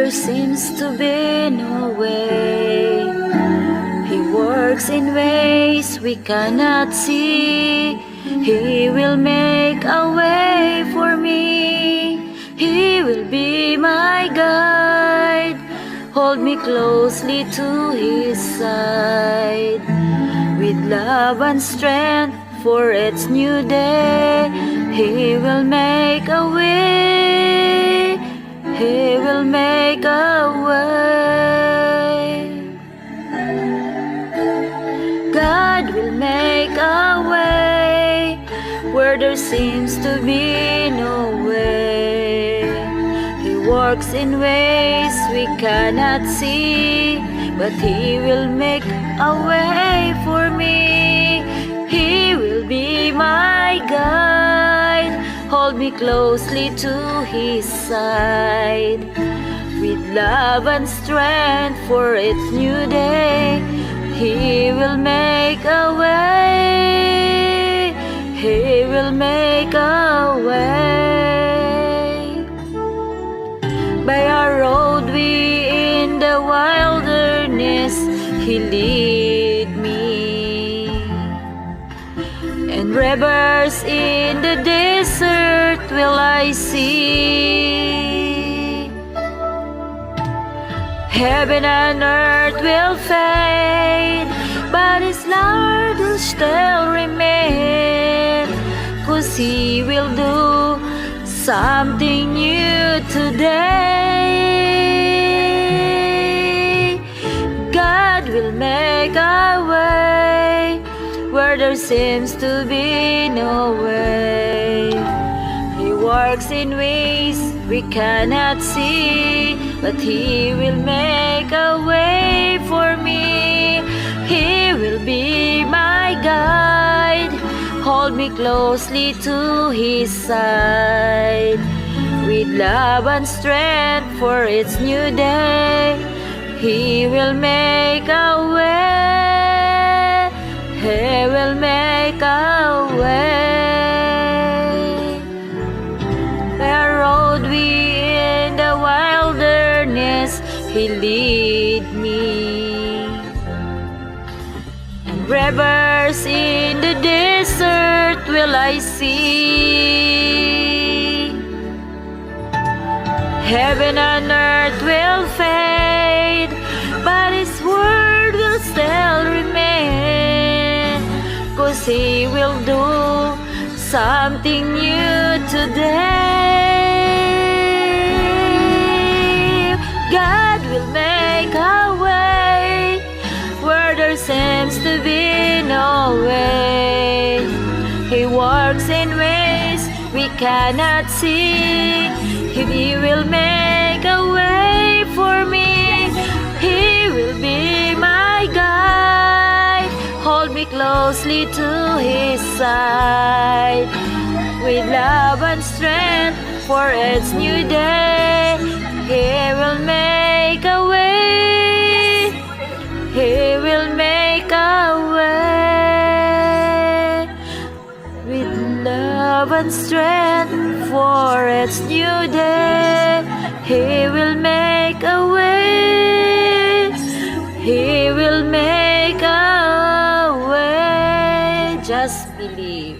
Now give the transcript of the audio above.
there seems to be no way. He works in ways we cannot see. He will make a way for me. He will be my guide. Hold me closely to His side. With love and strength for its new day, He will make a way. He will make a way. God will make a way where there seems to be no way. He works in ways we cannot see, but He will make a way for me. He will be my guide. Hold me closely to His side. With love and strength for its new day, He will make a way. He will make a way. By a road in the wilderness, He lead me, and rivers in the desert will I see. Heaven and earth will fade, but His Lord will still remain, 'cause He will do something new today. God will make a way where there seems to be no way. He works in ways we cannot see, but He will make a way for me. He will be my guide. Hold me closely to His side. With love and strength for its new day, He will make a way. He will make a way. A road in the wilderness, He lead me, and rivers in the desert will I see. Heaven and earth will fade, but His word will still remain, 'cause He will do something new today. God will make a way where there seems to be no way. He works in ways we cannot see. He will make a way for me. He will be my guide. Hold me closely to His side. With love and strength for its new day, He will make a way. He will make a way. With love and strength for its new day, He will make a way. He will make a way. Just believe.